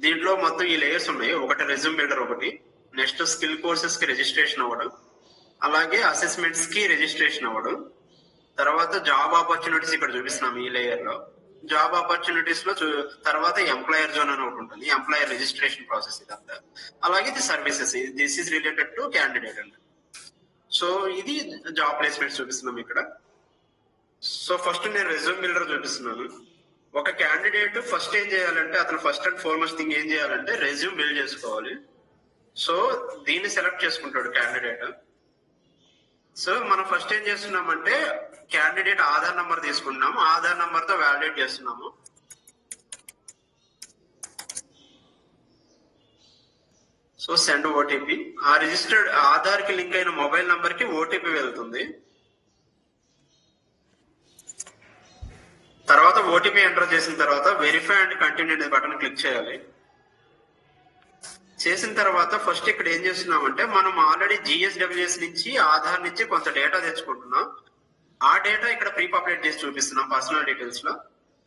దీంట్లో మొత్తం ఈ లేయర్స్ ఉన్నాయి. ఒకటి రెజ్యూమ్ బిల్డర్, ఒకటి నెక్స్ట్ స్కిల్ కోర్సెస్ కి రిజిస్ట్రేషన్ అవ్వడం, అలాగే అసెస్మెంట్స్ కి రిజిస్ట్రేషన్ అవ్వడం, తర్వాత జాబ్ ఆపర్చునిటీస్ ఇక్కడ చూపిస్తున్నాం ఈ లేయర్ లో. జాబ్ ఆపర్చునిటీస్ లో తర్వాత ఎంప్లాయర్ జోన్ అని ఒకటి ఉంటుంది, ఎంప్లాయర్ రిజిస్ట్రేషన్ ప్రాసెస్ ఇదంతా. అలాగే ఇది services, this is related to candidate అండి. సో ఇది జాబ్ ప్లేస్మెంట్స్ చూపిస్తున్నాం ఇక్కడ. సో ఫస్ట్ నేను రెజ్యూమ్ బిల్డర్ చూపిస్తున్నాను. ఒక క్యాండిడేట్ ఫస్ట్ ఏం చేయాలంటే, అతను ఫస్ట్ అండ్ ఫార్మోస్ట్ థింగ్ ఏం చేయాలంటే రెజ్యూమ్ బిల్డ్ చేసుకోవాలి. సో దీన్ని సెలెక్ట్ చేసుకుంటాడు క్యాండిడేట్. సో మనం ఫస్ట్ ఏం చేస్తున్నామంటే క్యాండిడేట్ ఆధార్ నంబర్ తీసుకుంటున్నాము, ఆధార్ నంబర్ తో వ్యాలిడేట్ చేస్తున్నాము. సో సెండ్ ఓటీపీ, ఆ రిజిస్టర్డ్ ఆధార్ కి లింక్ అయిన మొబైల్ నంబర్ కి ఓటీపీ వెళ్తుంది. తర్వాత ఓటీపీ ఎంటర్ చేసిన తర్వాత వెరిఫై అండ్ కంటిన్యూ అనే బటన్ క్లిక్ చేయాలి. చేసిన తర్వాత ఫస్ట్ ఇక్కడ ఏం చేస్తున్నామంటే మనం ఆల్రెడీ జిఎస్డబ్ల్యూఎస్ నుంచి ఆధార్ నుంచి కొంత డేటా తెచ్చుకుంటున్నాం. ఆ డేటా ఇక్కడ ప్రీ పాపులేట్ చేసి చూపిస్తున్నాం పర్సనల్ డీటెయిల్స్ లో.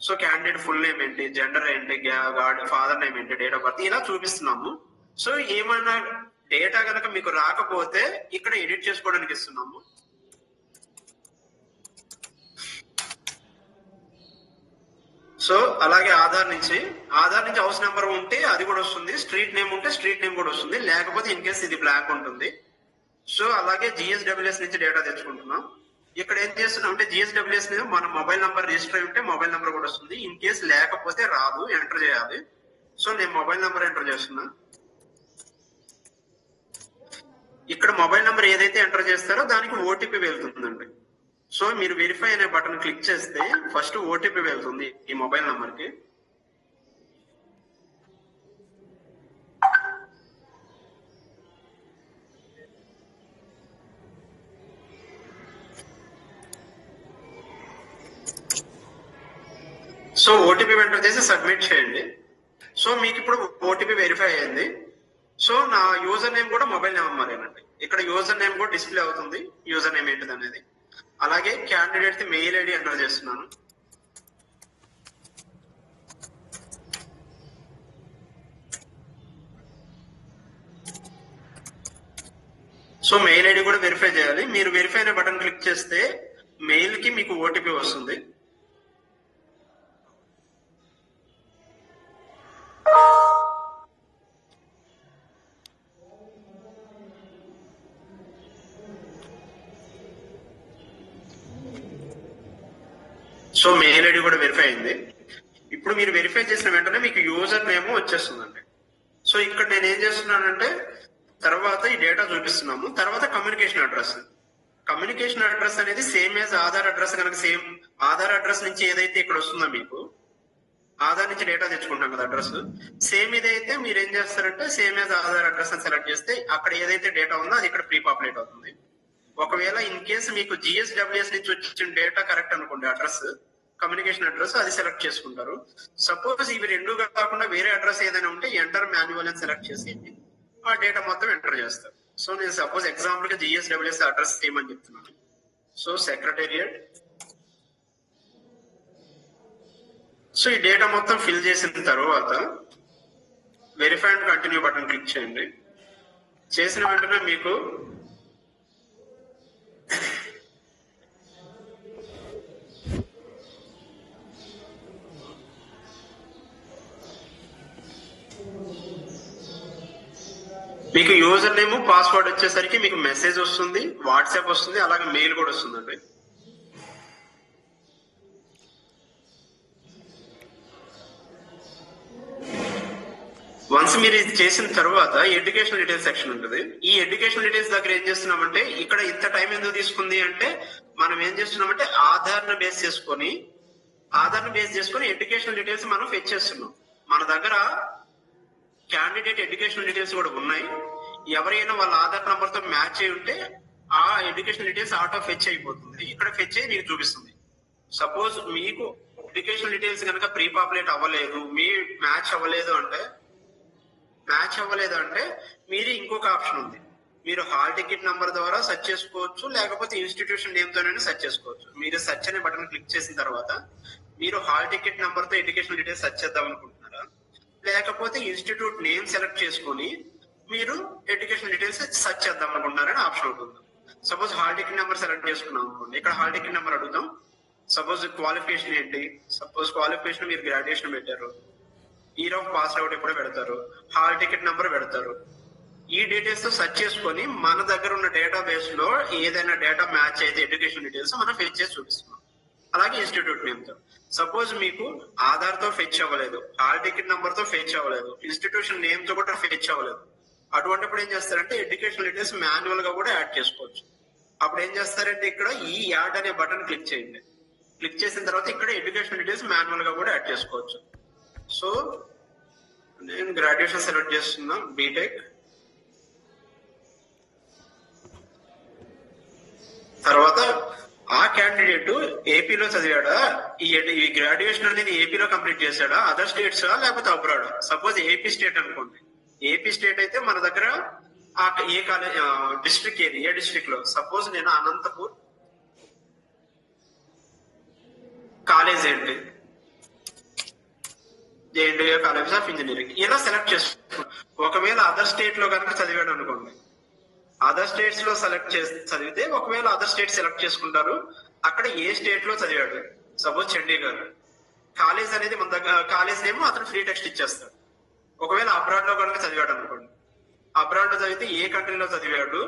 సో క్యాండిడేట్ ఫుల్ నేమ్ ఏంటి, జెండర్ ఏంటి, ఫాదర్ నేమ్ ఏంటి, డేట్ ఆఫ్ బర్త్ ఇలా చూపిస్తున్నాము. సో ఏమైనా డేటా కనుక మీకు రాకపోతే ఇక్కడ ఎడిట్ చేసుకోవడానికి ఇస్తున్నాము. సో అలాగే ఆధార్ నుంచి హౌస్ నెంబర్ ఉంటే అది కూడా వస్తుంది, స్ట్రీట్ నేమ్ ఉంటే స్ట్రీట్ నేమ్ కూడా వస్తుంది, లేకపోతే ఇన్ కేస్ ఇది బ్లాక్ ఉంటుంది. సో అలాగే జిఎస్డబ్ల్యూఎస్ నుంచి డేటా తెచ్చుకుంటున్నాం. ఇక్కడ ఏం చేస్తున్నాం అంటే జిఎస్డబ్ల్యూఎస్ మీద మన మొబైల్ నంబర్ రిజిస్టర్ అయి ఉంటే మొబైల్ నంబర్ కూడా వస్తుంది, ఇన్ కేస్ లేకపోతే రాదు, ఎంటర్ చేయాలి. సో నేను మొబైల్ నంబర్ ఎంటర్ చేస్తున్నా. ఇక్కడ మొబైల్ నంబర్ ఏదైతే ఎంటర్ చేస్తారో దానికి ఓటీపీ వెళ్తుందండి. సో మీరు వెరిఫై అనే బటన్ క్లిక్ చేస్తే ఫస్ట్ ఓటీపీ వెళ్తుంది ఈ మొబైల్ నంబర్ కి. సో ఓటీపీ ఎంటర్ చేసి సబ్మిట్ చేయండి. సో మీకు ఇప్పుడు ఓటీపీ వెరిఫై అయింది. సో నా యూజర్ నేమ్ కూడా మొబైల్ నెంబరేనండి. ఇక్కడ యూజర్ నేమ్ కూడా డిస్ప్లే అవుతుంది, యూజర్ నేమ్ ఏంటిది అనేది. అలాగే candidate the mail ID enter చేస్తున్నాను. సో మెయిల్ ఐడి కూడా వెరిఫై చేయాలి. మీరు వెరిఫై అనే బటన్ క్లిక్ చేస్తే మెయిల్ కి మీకు ఓటీపీ వస్తుంది. సో మెయిల్ ఐడి కూడా వెరిఫై అయింది. ఇప్పుడు మీరు వెరిఫై చేసిన వెంటనే మీకు యూజర్ నేమ్ వచ్చేస్తుందండి. సో ఇక్కడ నేను ఏం చేస్తున్నానంటే తర్వాత ఈ డేటా చూపిస్తున్నాము. తర్వాత కమ్యూనికేషన్ అడ్రస్ అనేది సేమ్ యాజ్ ఆధార్ అడ్రస్ కనుక సేమ్ ఆధార్ అడ్రస్ నుంచి ఏదైతే ఇక్కడ వస్తుందో మీకు ఆధార్ నుంచి డేటా తెచ్చుకుంటాం కదా అడ్రస్, సేమ్ ఇదైతే మీరు ఏం చేస్తారంటే సేమ్ యాజ్ ఆధార్ అడ్రస్ అని సెలెక్ట్ చేస్తే అక్కడ ఏదైతే డేటా ఉందో అది ఇక్కడ ప్రీ పాపులేట్ అవుతుంది. ఒకవేళ ఇన్ కేసు మీకు జిఎస్డబ్ల్యూఎస్ నుంచి వచ్చిన డేటా కరెక్ట్ అనుకోండి, అడ్రస్ కమ్యూనికేషన్ అడ్రస్ అది సెలెక్ట్ చేసుకుంటారు. సపోజ్ ఇవి రెండు కాకుండా వేరే అడ్రస్ ఏదైనా ఉంటే ఎంటర్ మాన్యువల్ అని సెలెక్ట్ చేసి ఆ డేటా మొత్తం ఎంటర్ చేస్తారు. సో నేను సపోజ్ ఎగ్జాంపుల్ గా జిఎస్డబ్ల్యూఎస్ అడ్రస్ ఏమని చెప్తున్నాను. So secretariat. సో ఈ డేటా మొత్తం ఫిల్ చేసిన తర్వాత verify and continue button click చేయండి. చేసిన వెంటనే మీకు యూజర్ నేమ్ పాస్వర్డ్ వచ్చేసరికి మీకు మెసేజ్ వస్తుంది, వాట్సాప్ వస్తుంది, అలాగే మెయిల్ కూడా వస్తుందండి. వన్స్ మీరు ఇది చేసిన తర్వాత ఎడ్యుకేషన్ డీటెయిల్స్ సెక్షన్ ఉంటుంది. ఈ ఎడ్యుకేషన్ డీటెయిల్స్ దగ్గర ఏం చేస్తున్నామంటే ఇక్కడ ఇంత టైం ఎందుకు తీసుకుంది అంటే మనం ఏం చేస్తున్నామంటే ఆధార్ ను బేస్ చేసుకొని ఎడ్యుకేషన్ డీటెయిల్స్ మనం ఫెచ్ చేస్తున్నాం. మన దగ్గర క్యాండిడేట్ ఎడ్యుకేషన్ డీటెయిల్స్ కూడా ఉన్నాయి. ఎవరైనా వాళ్ళ ఆధార్ నంబర్ తో మ్యాచ్ అయి ఉంటే ఆ ఎడ్యుకేషన్ డీటెయిల్స్ ఆటో ఫెచ్ అయిపోతుంది, ఇక్కడ ఫెచ్ అయ్యి మీకు చూపిస్తుంది. సపోజ్ మీకు ఎడ్యుకేషన్ డీటెయిల్స్ కనుక ప్రీ పాపులేట్ అవ్వలేదు, మీ మ్యాచ్ అవ్వలేదు అంటే మీరు ఇంకొక ఆప్షన్ ఉంది. మీరు హాల్ టికెట్ నంబర్ ద్వారా సెర్చ్ చేసుకోవచ్చు, లేకపోతే ఇన్స్టిట్యూషన్ నేమ్ తోనే సెర్చ్ చేసుకోవచ్చు. మీరు సెర్చ్ అనే బటన్ క్లిక్ చేసిన తర్వాత మీరు హాల్ టికెట్ నంబర్ తో ఎడ్యుకేషన్ డీటెయిల్స్ సెర్చ్ చేద్దాం అనుకుంటున్నారా, లేకపోతే లేకపోతే ఇన్స్టిట్యూట్ నేమ్ సెలెక్ట్ చేసుకొని మీరు ఎడ్యుకేషన్ డీటెయిల్స్ సెర్చ్ చేద్దాం అనుకుంటున్నారని ఆప్షన్ ఉంటుంది. Suppose hall ticket number select చేసుకున్నాం అనుకోండి, ఇక్కడ హాల్ టికెట్ నెంబర్ అడుగుతాం. సపోజ్ క్వాలిఫికేషన్ ఏంటి, సపోజ్ క్వాలిఫికేషన్ మీరు గ్రాడ్యుయేషన్ పెట్టారు, ఇయర్ ఆఫ్ పాస్ అవుట్ ఎప్పుడు పెడతారు, హాల్ టికెట్ నెంబర్ పెడతారు. ఈ డీటెయిల్స్ తో సెర్చ్ చేసుకొని మన దగ్గర ఉన్న డేటాబేస్ లో ఏదైనా డేటా మ్యాచ్ అయితే ఎడ్యుకేషన్ డీటెయిల్స్ మనం ఫెచ్ చేసి చూపిస్తున్నాం. అలాగే ఇన్స్టిట్యూట్ నేమ్ తో సపోజ్ మీకు ఆధార్ తో ఫెచ్ అవ్వలేదు, హాల్ టికెట్ నెంబర్ తో ఫెచ్ అవ్వలేదు, ఇన్స్టిట్యూషన్ నేమ్ తో కూడా ఫెచ్ అవ్వలేదు, అటువంటిప్పుడు ఏం చేస్తారంటే ఎడ్యుకేషన్ డీటెయిల్స్ మాన్యువల్ గా కూడా యాడ్ చేసుకోవచ్చు. అప్పుడు ఏం చేస్తారంటే ఇక్కడ ఈ యాడ్ అనే బటన్ క్లిక్ చేయండి. క్లిక్ చేసిన తర్వాత ఇక్కడ ఎడ్యుకేషన్ డీటెయిల్స్ మాన్యువల్ గా కూడా యాడ్ చేసుకోవచ్చు. సో నేను గ్రాడ్యుయేషన్ సెలెక్ట్ చేస్తున్నా, బీటెక్. తర్వాత ఆ క్యాండిడేట్ ఏపీలో చదివాడా, ఈ గ్రాడ్యుయేషన్ అనేది ఏపీలో కంప్లీట్ చేశాడా, అదర్ స్టేట్స్ లేకపోతే అబ్రాడ్. సపోజ్ ఏపీ స్టేట్ అనుకోండి, ఏపీ స్టేట్ అయితే మన దగ్గర ఏ కాలేజ్ డిస్ట్రిక్ట్ ఏది, ఏ డిస్ట్రిక్ట్ లో. సపోజ్ నేను అనంతపూర్ కాలేజ్ ఏంటి, జేఎన్టీయూ కాలేజ్ ఆఫ్ ఇంజనీరింగ్, ఇలా సెలెక్ట్ చేసుకుంటాం. ఒకవేళ అదర్ స్టేట్ లో కనుక చదివాడు అనుకోండి, అదర్ స్టేట్స్ లో సెలెక్ట్ చేసి చదివితే ఒకవేళ అదర్ స్టేట్ సెలెక్ట్ చేసుకుంటారు, అక్కడ ఏ స్టేట్ లో చదివాడు. సపోజ్ చండీగఢ్ కాలేజ్ అనేది మన దగ్గర కాలేజ్ నేమో అతను ఫ్రీ టెక్స్ట్ ఇచ్చేస్తాడు. ఒకవేళ అబ్రాడ్ లో కనుక చదివాడు అనుకోండి, అబ్రాడ్ లో చదివితే ఏ కంట్రీలో చదివాడు,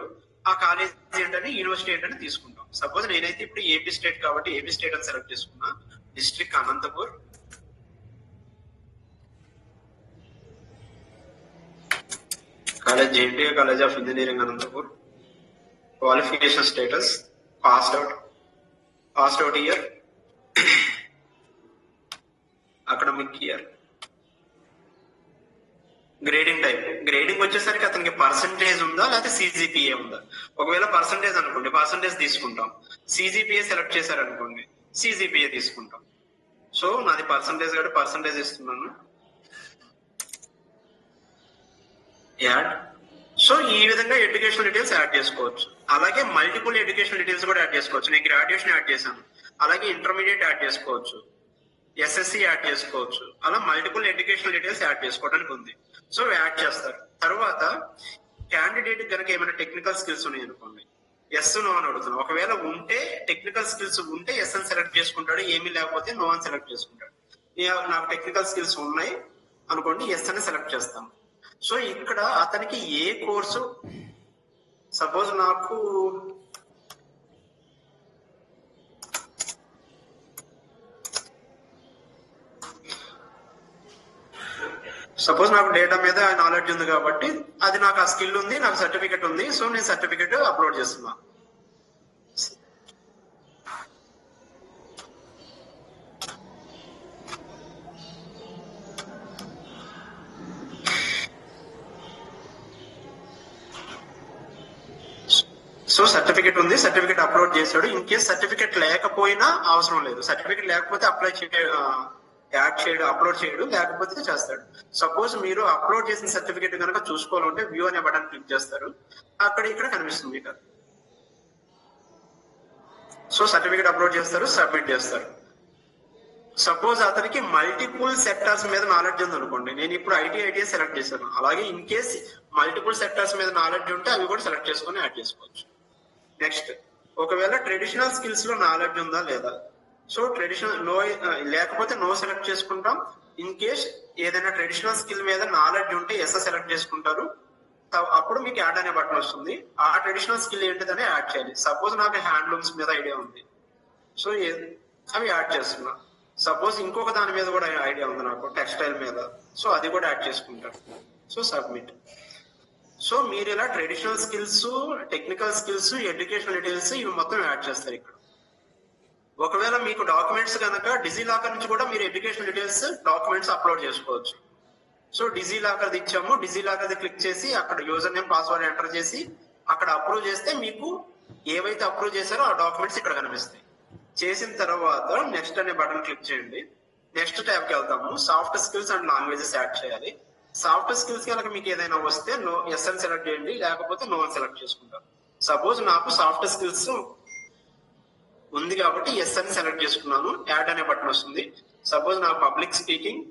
ఆ కాలేజ్ ఏంటని, యూనివర్సిటీ ఏంటని తీసుకుంటాం. సపోజ్ నేనైతే ఇప్పుడు ఏపీ స్టేట్ కాబట్టి ఏపీ స్టేట్ అని సెలెక్ట్ చేసుకున్నా, district Anantapur, college JNTU college of engineering Anantapur, qualification status passed out year, academic year, grading type. Grading వచ్చేసరికి అతనికి పర్సంటేజ్ ఉందా లేకపోతే సిజిపిఏ ఉందా. ఒకవేళ పర్సంటేజ్ అనుకోండి, పర్సంటేజ్ తీసుకుంటాం. సిజిపిఏ సెలెక్ట్ చేశారనుకోండి, సిజిపిఏ తీసుకుంటాం. సో నాది పర్సంటేజ్ కాబట్టి పర్సంటేజ్ ఇస్తున్నాను, యాడ్. సో ఈ విధంగా ఎడ్యుకేషన్ డీటెయిల్స్ యాడ్ చేసుకోవచ్చు. అలాగే మల్టిపుల్ ఎడ్యుకేషన్ డీటెయిల్స్ కూడా యాడ్ చేసుకోవచ్చు. నేను గ్రాడ్యుయేషన్ యాడ్ చేశాను, అలాగే ఇంటర్మీడియట్ యాడ్ చేసుకోవచ్చు, ఎస్ఎస్సి యాడ్ చేసుకోవచ్చు. అలా మల్టిపుల్ ఎడ్యుకేషన్ డీటెయిల్స్ యాడ్ చేసుకోవడానికి ఉంది. సో యాడ్ చేస్తారు. తర్వాత క్యాండిడేట్ కనుక ఏమైనా టెక్నికల్ స్కిల్స్ ఉన్నాయి అనుకోండి, ఎస్ నో అని అడుగుతున్నాం. ఒకవేళ ఉంటే టెక్నికల్ స్కిల్స్ ఉంటే ఎస్ అని సెలెక్ట్ చేసుకుంటాడు, ఏమీ లేకపోతే నో అని సెలెక్ట్ చేసుకుంటాడు. నాకు టెక్నికల్ స్కిల్స్ ఉన్నాయి అనుకోండి, ఎస్ అని సెలెక్ట్ చేస్తాం. సో ఇక్కడ అతనికి ఏ కోర్సు, సపోజ్ నాకు డేటా మీద నాలెడ్జ్ ఉంది కాబట్టి అది నాకు ఆ స్కిల్ ఉంది, నాకు సర్టిఫికెట్ ఉంది. సో నేను సర్టిఫికెట్ అప్లోడ్ చేస్తున్నా. సో సర్టిఫికెట్ ఉంది, సర్టిఫికెట్ అప్లోడ్ చేశాడు. ఇన్ కేస్ సర్టిఫికెట్ లేకపోయినా అవసరం లేదు, సర్టిఫికెట్ లేకపోతే యాడ్ చేయడు, అప్లోడ్ చేయడు, లేకపోతే చేస్తాడు. సపోజ్ మీరు అప్లోడ్ చేసిన సర్టిఫికెట్ కనుక చూసుకోవాలంటే వ్యూ అనే బటన్ క్లిక్ చేస్తారు, అక్కడ ఇక్కడ కనిపిస్తుంది మీకు. సో సర్టిఫికెట్ అప్లోడ్ చేస్తారు, సబ్మిట్ చేస్తారు. సపోజ్ అతనికి మల్టిపుల్ సెక్టార్స్ మీద నాలెడ్జ్ ఉంది అనుకోండి, నేను ఇప్పుడు ఐటీ సెలెక్ట్ చేశాను. అలాగే ఇన్ కేస్ మల్టిపుల్ సెక్టార్స్ మీద నాలెడ్జ్ ఉంటే అవి కూడా సెలెక్ట్ చేసుకొని యాడ్ చేసుకోవచ్చు. నెక్స్ట్, ఒకవేళ ట్రెడిషనల్ స్కిల్స్ లో నాలెడ్జ్ ఉందా లేదా. సో ట్రెడిషనల్ నో, లేకపోతే నో సెలెక్ట్ చేసుకుంటాం. ఇన్ కేస్ ఏదైనా ట్రెడిషనల్ స్కిల్ మీద నాలెడ్జ్ ఉంటే ఎస్ సెలెక్ట్ చేసుకుంటారు. అప్పుడు మీకు యాడ్ అనే బటన్ వస్తుంది. ఆ ట్రెడిషనల్ స్కిల్ ఏంటిదని యాడ్ చేయాలి. సపోజ్ నాకు హ్యాండ్లూమ్స్ మీద ఐడియా ఉంది, సో అవి యాడ్ చేస్తున్నా. సపోజ్ ఇంకొక దాని మీద కూడా ఐడియా ఉంది నాకు, టెక్స్టైల్ మీద, సో అది కూడా యాడ్ చేసుకుంటారు. So submit. సో మీరు ఇలా traditional skills, technical skills, educational details ఇవి మొత్తం యాడ్ చేస్తారు ఇక్కడ. ఒకవేళ మీకు డాక్యుమెంట్స్ కనుక డిజిలాకర్ నుంచి కూడా మీరు ఎడ్యుకేషన్ డీటెయిల్స్ డాక్యుమెంట్స్ అప్లోడ్ చేసుకోవచ్చు. సో డిజిలాకర్ ఇచ్చాము, డిజిలాకర్ క్లిక్ చేసి అక్కడ యూజర్ నేమ్ పాస్వర్డ్ ఎంటర్ చేసి అక్కడ అప్రూవ్ చేస్తే మీకు ఏవైతే అప్రూవ్ చేశారో ఆ డాక్యుమెంట్స్ ఇక్కడ కనిపిస్తాయి. చేసిన తర్వాత నెక్స్ట్ అనే బటన్ క్లిక్ చేయండి. నెక్స్ట్ ట్యాబ్ కి వెళ్తాము. Soft skills and languages add చేయాలి. సాఫ్ట్ స్కిల్స్ కనుక మీకు ఏదైనా వస్తే నో ఎస్ అని సెలెక్ట్ చేయండి, లేకపోతే నో అని సెలెక్ట్ చేసుకుంటారు. సపోజ్ నాకు సాఫ్ట్ స్కిల్స్ ఉంది కాబట్టి ఎస్ అని సెలెక్ట్ చేసుకున్నాను. యాడ్ అనే బటన్ వస్తుంది. సపోజ్ నాకు public speaking,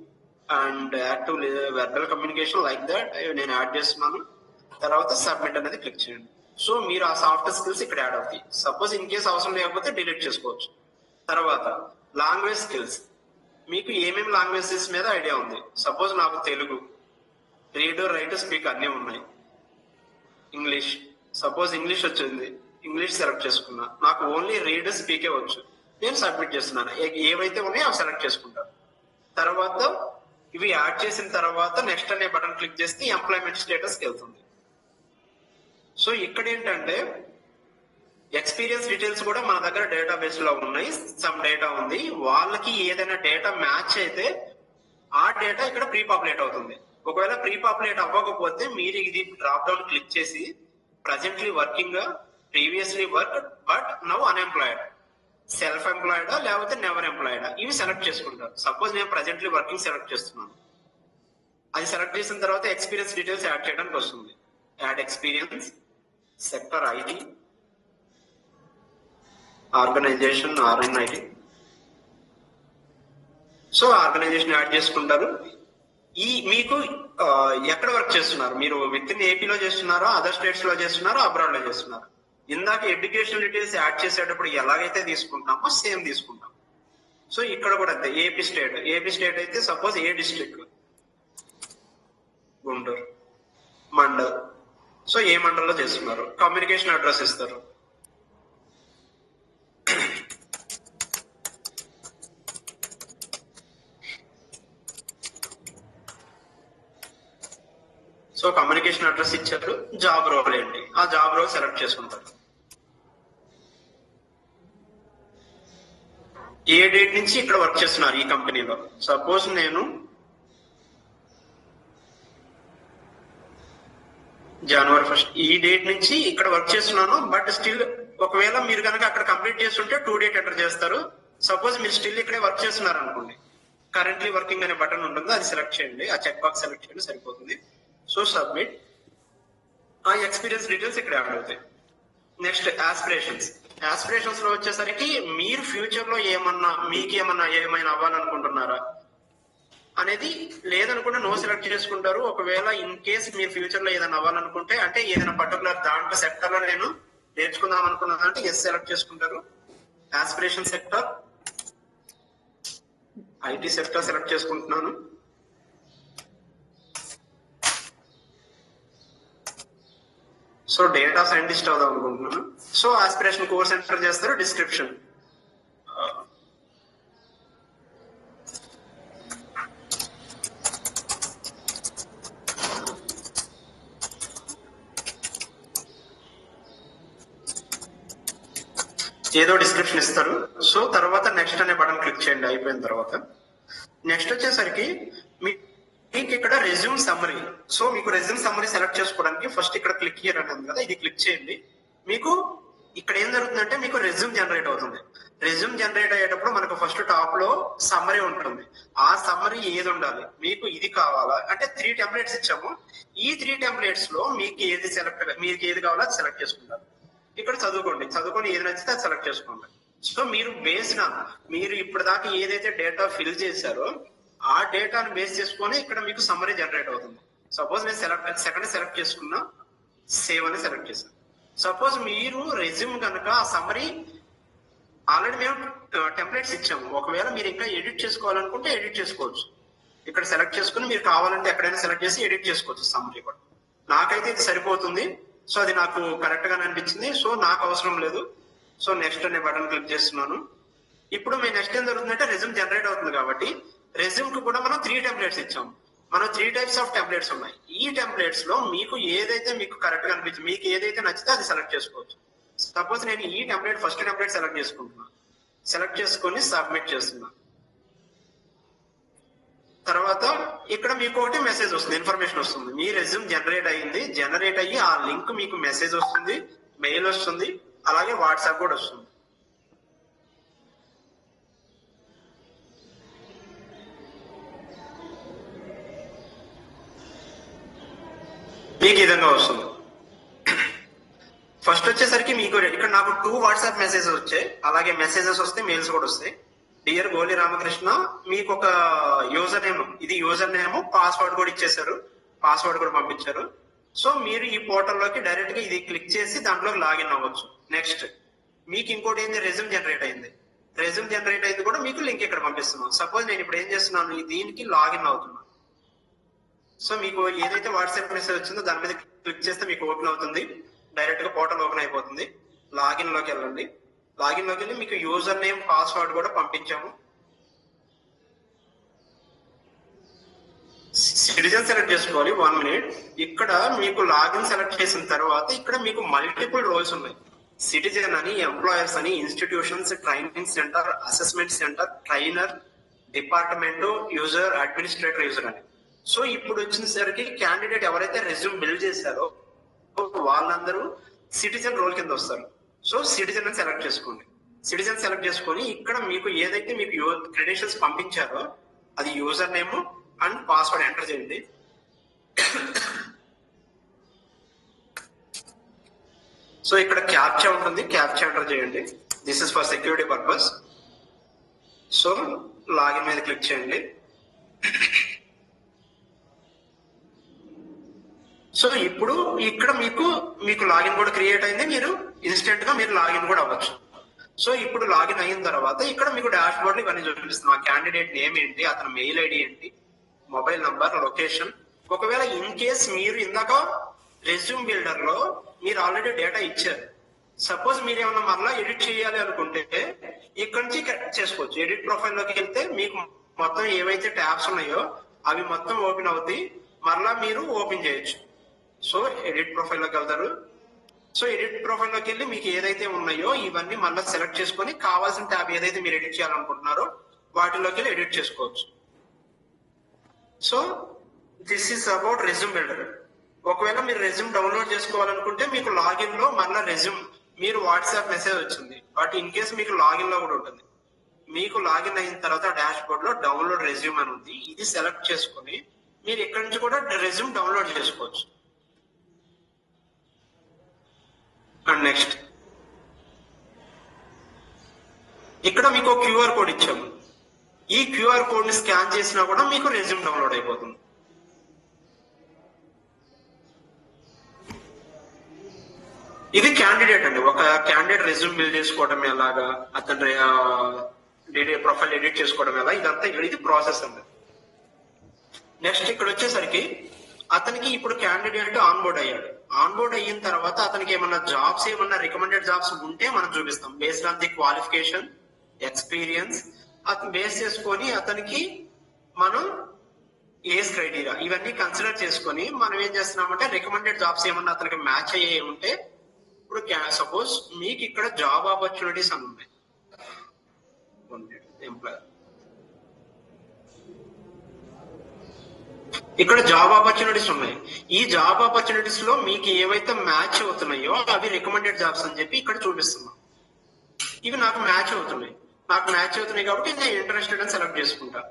and add to verbal communication like that నేను యాడ్ చేస్తున్నాను. తర్వాత సబ్మిట్ అనేది క్లిక్ చేయండి. సో మీరు ఆ సాఫ్ట్ స్కిల్స్ ఇక్కడ యాడ్ అవుతాయి. సపోజ్ ఇన్ కేస్ అవసరం లేకపోతే డిలీట్ చేసుకోవచ్చు. తర్వాత లాంగ్వేజ్ స్కిల్స్, మీకు ఏమేమి లాంగ్వేజెస్ మీద ఐడియా ఉంది? సపోజ్ నాకు తెలుగు, రీడ్, రైట్, స్పీక్ అన్నీ ఉన్నాయి. ఇంగ్లీష్, సపోజ్ ఇంగ్లీష్ వచ్చింది, ఇంగ్లీష్ సెలెక్ట్ చేసుకున్నా. నాకు ఓన్లీ రీడ్, స్పీకే వచ్చు, నేను సబ్మిట్ చేస్తున్నాను. ఏవైతే ఉన్నాయో అవి సెలెక్ట్ చేసుకుంటాను. తర్వాత ఇవి యాడ్ చేసిన తర్వాత నెక్స్ట్ అనే బటన్ క్లిక్ చేస్తే ఎంప్లాయ్మెంట్ స్టేటస్కి వెళ్తుంది. సో ఇక్కడ ఏంటంటే ఎక్స్పీరియన్స్ డీటెయిల్స్ కూడా మన దగ్గర డేటాబేస్ లో ఉన్నాయి. సమ్ డేటా ఉంది, వాళ్ళకి ఏదైనా డేటా మ్యాచ్ అయితే ఆ డేటా ఇక్కడ ప్రీ పాపులేట్ అవుతుంది. ఒకవేళ ప్రీ పాపులేట్ అవ్వకపోతే మీరు ఇది డ్రాప్ డౌన్ క్లిక్ చేసి presently working, previously work but now unemployed, self ఎంప్లాయిడా లేకపోతే నెవర్ ఎంప్లాయిడా, ఇవి సెలెక్ట్ చేసుకుంటారు. సపోజ్ నేను ప్రజెంట్లీ వర్కింగ్ సెలెక్ట్ చేస్తున్నాను. అది సెలెక్ట్ చేసిన తర్వాత ఎక్స్పీరియన్స్ డీటెయిల్స్ యాడ్ చేయడానికి వస్తుంది. Add experience, sector IT, organisation RNIT. So organisation add చేసుకుంటారు. ఈ మీకు ఎక్కడ వర్క్ చేస్తున్నారు? మీరు విత్ ఇన్ ఏపీలో చేస్తున్నారో, అదర్ స్టేట్స్ లో చేస్తున్నారో, అబ్రాడ్ లో చేస్తున్నారు? ఇందాక ఎడ్యుకేషన్ డీటెయిల్స్ యాడ్ చేసేటప్పుడు ఎలాగైతే తీసుకుంటామో సేమ్ తీసుకుంటాం. సో ఇక్కడ కూడా అంతే. ఏపీ స్టేట్ అయితే సపోజ్ ఏ డిస్ట్రిక్ట్, గుంటూరు మండల్. సో ఏ మండల్లో చేస్తున్నారు? కమ్యూనికేషన్ అడ్రస్ ఇస్తారు. సో కమ్యూనికేషన్ అడ్రస్ ఇచ్చారు. జాబ్ రోల్ ఏంటి, ఆ జాబ్ రోల్ సెలెక్ట్ చేసుకుంటారు. ఏ డేట్ నుంచి ఇక్కడ వర్క్ చేస్తున్నారు ఈ కంపెనీలో? సపోజ్ నేను జనవరి 1 ఈ డేట్ నుంచి ఇక్కడ వర్క్ చేస్తున్నాను. బట్ స్టిల్ ఒకవేళ మీరు కనుక అక్కడ కంప్లీట్ చేస్తుంటే 2 డేట్ ఎంటర్ చేస్తారు. సపోజ్ మీరు స్టిల్ ఇక్కడే వర్క్ చేస్తున్నారు అనుకోండి, కరెంట్లీ వర్కింగ్ అనే బటన్ ఉంటుంది, అది సెలెక్ట్ చేయండి. ఆ చెక్ బాక్స్ సెలెక్ట్ చేయండి, సరిపోతుంది. So submit. ఆ ఎక్స్పీరియన్స్ డీటెయిల్స్ ఇక్కడ యాడ్ అవుతాయి. నెక్స్ట్ ఆస్పిరేషన్స్ లో వచ్చేసరికి మీరు ఫ్యూచర్ లో ఏమైనా అవ్వాలనుకుంటున్నారా అనేది, లేదనుకుంటే నో సెలెక్ట్ చేసుకుంటారు. ఒకవేళ ఇన్ కేస్ మీరు ఫ్యూచర్ లో ఏదైనా అవ్వాలనుకుంటే, అంటే ఏదైనా పర్టికులర్ దాంట్లో సెక్టర్ లో నేను నేర్చుకుందాం అనుకున్నాను అంటే ఎస్ సెలెక్ట్ చేసుకుంటారు. Aspiration sector, IT sector select చేసుకుంటున్నాను. సో డేటా సైంటిస్ట్ అవుదాం అనుకుంటున్నాను. సో ఆస్పిరేషన్ కోర్స్ ఎంటర్ చేస్తారు. డిస్క్రిప్షన్, ఏదో డిస్క్రిప్షన్ ఇస్తారు. సో తర్వాత నెక్స్ట్ అనే బటన్ క్లిక్ చేయండి. అయిపోయిన తర్వాత నెక్స్ట్ వచ్చేసరికి మీకు ఇక్కడ రెజ్యూమ్ సమ్మరీ. సో మీకు రెజ్యూమ్ సమ్మరీ సెలెక్ట్ చేసుకోవడానికి ఫస్ట్ ఇక్కడ క్లిక్ హియర్ అని ఉంది కదా, ఇది క్లిక్ చేయండి. మీకు ఇక్కడ ఏం జరుగుతుందంటే మీకు రెజ్యూమ్ జనరేట్ అవుతుంది. రెజ్యూమ్ జనరేట్ అయ్యేటప్పుడు మనకు ఫస్ట్ టాప్ లో సమ్మరీ ఉంటుంది. ఆ సమ్మరీ ఏది ఉండాలి? మీకు ఇది కావాలా అంటే 3 టెంప్లెట్స్ ఇచ్చాము. ఈ 3 టెంప్లెట్స్ లో మీకు ఏది కావాలో అది సెలెక్ట్ చేసుకుంటారు. ఇక్కడ చదువుకొని ఏది నచ్చితే అది సెలెక్ట్ చేసుకోండి. సో మీరు ఇప్పటిదాకా ఏదైతే డేటా ఫిల్ చేశారో ఆ డేటాను బేస్ చేసుకొని ఇక్కడ మీకు సమ్మరీ జనరేట్ అవుతుంది. సపోజ్ నేను సెకండ్ సెలెక్ట్ చేసుకున్నా, సేవ్ అని సెలెక్ట్ చేశాను. సపోజ్ మీరు రెజ్యూమ్ కనుక ఆ సమ్మరీ ఆల్రెడీ మేము టెంప్లెట్స్ ఇచ్చాము. ఒకవేళ మీరు ఇంకా ఎడిట్ చేసుకోవాలనుకుంటే ఎడిట్ చేసుకోవచ్చు. ఇక్కడ సెలెక్ట్ చేసుకుని మీరు కావాలంటే ఎక్కడైనా సెలెక్ట్ చేసి ఎడిట్ చేసుకోవచ్చు సమ్మరీ కూడా. నాకైతే ఇది సరిపోతుంది. సో అది నాకు కరెక్ట్ గానే అనిపించింది. సో నాకు అవసరం లేదు. సో నెక్స్ట్ అనే బటన్ క్లిక్ చేస్తున్నాను. ఇప్పుడు మీ నెక్స్ట్ ఏం జరుగుతుందంటే రెజ్యూమ్ జనరేట్ అవుతుంది కాబట్టి రెజ్యూమ్ కు కూడా మనం 3 టెంప్లెట్స్ ఇచ్చాము. మనం 3 టైప్స్ ఆఫ్ టెంప్లెట్స్ ఉన్నాయి. ఈ టెంప్లెట్స్ లో మీకు ఏదైతే మీకు కరెక్ట్ గా అనిపించింది, మీకు ఏదైతే నచ్చితే అది సెలెక్ట్ చేసుకోవచ్చు. సపోజ్ నేను ఈ టెంప్లెట్ ఫస్ట్ టెంప్లెట్ సెలెక్ట్ చేసుకుంటున్నాను. సెలెక్ట్ చేసుకొని సబ్మిట్ చేస్తున్నాను. తర్వాత ఇక్కడ మీకు ఒకటి మెసేజ్ వస్తుంది, ఇన్ఫర్మేషన్ వస్తుంది. మీ రెజ్యూమ్ జనరేట్ అయ్యి ఆ లింక్ మీకు మెసేజ్ వస్తుంది, మెయిల్ వస్తుంది, అలాగే వాట్సాప్ కూడా వస్తుంది. మీకు ఈ విధంగా వస్తుంది. ఫస్ట్ వచ్చేసరికి మీకు ఇక్కడ నాకు 2 వాట్సాప్ మెసేజెస్ వచ్చాయి, అలాగే మెసేజెస్ వస్తాయి, మెయిల్స్ కూడా వస్తాయి. డియర్ గోలి రామకృష్ణ, మీకు ఒక యూజర్ నేమ్, ఇది యూజర్ నేమ్, పాస్వర్డ్ కూడా ఇచ్చేసారు, పాస్వర్డ్ కూడా పంపించారు. సో మీరు ఈ పోర్టల్లోకి డైరెక్ట్ గా ఇది క్లిక్ చేసి దాంట్లో లాగిన్ అవ్వచ్చు. నెక్స్ట్ మీకు ఇంకోటి ఏంది, రెజ్యూమ్ జనరేట్ అయింది. రెజ్యూమ్ జనరేట్ అయింది కూడా మీకు లింక్ ఇక్కడ పంపిస్తున్నాను. సపోజ్ నేను ఇప్పుడు ఏం చేస్తున్నాను, దీనికి లాగిన్ అవుతున్నాను. సో మీకు ఏదైతే వాట్సాప్ మెసేజ్ వచ్చిందో దాని మీద క్లిక్ చేస్తే మీకు ఓపెన్ అవుతుంది, డైరెక్ట్ గా పోర్టల్ ఓపెన్ అయిపోతుంది. లాగిన్ లోకి వెళ్ళండి. లాగిన్ లోకి వెళ్ళి మీకు యూజర్ నేమ్, పాస్వర్డ్ కూడా పంపించాము. సిటిజన్ సెలెక్ట్ చేసుకోవాలి. 1 minute. ఇక్కడ మీకు లాగిన్ సెలెక్ట్ చేసిన తర్వాత ఇక్కడ మీకు మల్టిపుల్ రోల్స్ ఉన్నాయి. సిటిజన్ అని, ఎంప్లాయర్స్ అని, institutions, training centre, assessment centre, trainer, department, user, administrator, user అని. సో ఇప్పుడు వచ్చేసరికి క్యాండిడేట్ ఎవరైతే రెజ్యూమ్ బిల్డ్ చేశారో వాళ్ళందరూ సిటిజన్ రోల్ కింద వస్తారు. సో సిటిజన్ అని సెలెక్ట్ చేసుకోండి. సిటిజన్ సెలెక్ట్ చేసుకొని ఇక్కడ మీకు ఏదైతే మీకు క్రెడెన్షియల్స్ పంపించారో అది user name and password enter చేయండి. సో ఇక్కడ క్యాప్చా ఉంటుంది, క్యాప్చా ఎంటర్ చేయండి. This is for security purpose. So login మీద క్లిక్ చేయండి. సో ఇప్పుడు ఇక్కడ మీకు లాగిన్ కూడా క్రియేట్ అయింది, మీరు ఇన్స్టెంట్ గా మీరు లాగిన్ కూడా అవ్వచ్చు. సో ఇప్పుడు లాగిన్ అయిన తర్వాత ఇక్కడ మీకు డాష్ బోర్డ్ ఇవన్నీ చూపిస్తున్నాం. ఆ క్యాండిడేట్ నేమ్ ఏంటి, అతని మెయిల్ ఐడి ఏంటి, మొబైల్ నంబర్, లొకేషన్. ఒకవేళ ఇన్ కేస్ మీరు ఇందాక రెజ్యూమ్ బిల్డర్ లో మీరు ఆల్రెడీ డేటా ఇచ్చారు, సపోజ్ మీరు ఏమన్నా మరలా ఎడిట్ చేయాలి అనుకుంటే ఇక్కడ నుంచి చేసుకోవచ్చు. ఎడిట్ ప్రొఫైల్ లోకి వెళ్తే మీకు మొత్తం ఏవైతే ట్యాబ్స్ ఉన్నాయో అవి మొత్తం ఓపెన్ అవుతాయి, మరలా మీరు ఓపెన్ చేయొచ్చు. సో ఎడిట్ ప్రొఫైల్ లోకి వెళ్తారు. సో ఎడిట్ ప్రొఫైల్ లోకి వెళ్ళి మీకు ఏదైతే ఉన్నాయో ఇవన్నీ మళ్ళీ సెలెక్ట్ చేసుకొని కావాల్సిన ట్యాబ్ ఏదైతే మీరు ఎడిట్ చేయాలనుకుంటున్నారో వాటిలోకి వెళ్ళి ఎడిట్ చేసుకోవచ్చు. So this is about resume builder. ఒకవేళ మీరు రెజ్యూమ్ డౌన్లోడ్ చేసుకోవాలనుకుంటే మీకు లాగిన్ లో మళ్ళీ రెజ్యూమ్ మీరు వాట్సాప్ మెసేజ్ వచ్చింది, బట్ ఇన్ కేసు మీకు లాగిన్ లో కూడా ఉంటుంది. మీకు లాగిన్ అయిన తర్వాత డాష్ బోర్డ్ లో డౌన్లోడ్ రెజ్యూమ్ అని ఉంది, ఇది సెలెక్ట్ చేసుకుని మీరు ఇక్కడ నుంచి కూడా రెజ్యూమ్ డౌన్లోడ్ చేసుకోవచ్చు. అండ్ నెక్స్ట్ ఇక్కడ మీకు క్యూఆర్ కోడ్ ఇచ్చాము. ఈ క్యూఆర్ కోడ్ ని స్కాన్ చేసినా కూడా మీకు రెజ్యూమ్ డౌన్లోడ్ అయిపోతుంది. ఇది క్యాండిడేట్ అండి. ఒక క్యాండిడేట్ రెజ్యూమ్ బిల్డ్ చేసుకోవడం ఎలాగా, అతని ప్రొఫైల్ ఎడిట్ చేసుకోవడం ఎలా, ఇదంతా ఇది ప్రాసెస్ అండి. నెక్స్ట్ ఇక్కడ వచ్చేసరికి అతనికి ఇప్పుడు క్యాండిడేట్ ఆన్బోర్డ్ అయ్యాడు. ఆన్బోర్డ్ అయిన తర్వాత అతనికి ఏమన్నా జాబ్స్, ఏమన్నా రికమెండెడ్ జాబ్స్ ఉంటే మనం చూపిస్తాం. Based on the qualification, experience, అతను బేస్ చేసుకొని అతనికి మనం ఏజ్ క్రైటీరియా ఇవన్నీ కన్సిడర్ చేసుకొని మనం ఏం చేస్తున్నామంటే రికమెండెడ్ జాబ్స్ ఏమన్నా అతనికి మ్యాచ్ అయ్యే ఉంటే, ఇప్పుడు సపోజ్ మీకు ఇక్కడ జాబ్ ఆపర్చునిటీస్ అని ఉన్నాయి. ఎంప్లాయర్ ఇక్కడ జాబ్ ఆపర్చునిటీస్ ఉన్నాయి. ఈ జాబ్ ఆపర్చునిటీస్ లో మీకు ఏవైతే మ్యాచ్ అవుతున్నాయో అవి రికమెండెడ్ జాబ్స్ అని చెప్పి ఇక్కడ చూపిస్తున్నాం. ఇవి నాకు మ్యాచ్ అవుతున్నాయి, కాబట్టి నేను ఇంట్రెస్టెడ్ అని సెలెక్ట్ చేసుకుంటా.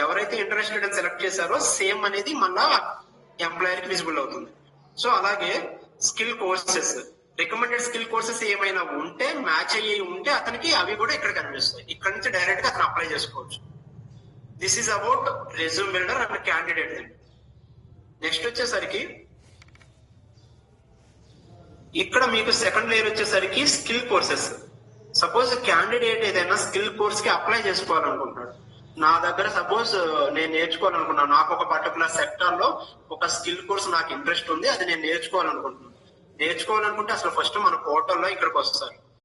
ఎవరైతే ఇంట్రెస్టెడ్ అని సెలెక్ట్ చేశారో సేమ్ అనేది మళ్ళా ఎంప్లాయర్ కి విజిబుల్ అవుతుంది. సో అలాగే skill courses, recommended skill courses ఏమైనా ఉంటే, మ్యాచ్ అయ్యి ఉంటే అతనికి అవి కూడా ఇక్కడ కనిపిస్తాయి. ఇక్కడ నుంచి డైరెక్ట్ గా అతను అప్లై చేసుకోవచ్చు. This is about resume builder and candidate. Next వచ్చేసరికి ఇక్కడ మీకు సెకండ్ లేయర్ వచ్చేసరికి స్కిల్ కోర్సెస్. సపోజ్ క్యాండిడేట్ ఏదైనా స్కిల్ కోర్స్ కి అప్లై చేసుకోవాలనుకుంటున్నాడు. నా దగ్గర సపోజ్ నేను నేర్చుకోవాలనుకున్నాను, నాకు ఒక పర్టికులర్ సెక్టర్ లో ఒక స్కిల్ కోర్స్ నాకు ఇంట్రెస్ట్ ఉంది, అది నేను నేర్చుకోవాలనుకుంటున్నాను. నేర్చుకోవాలనుకుంటే అసలు ఫస్ట్ మన పోర్టల్లో ఇక్కడికి వస్తారు.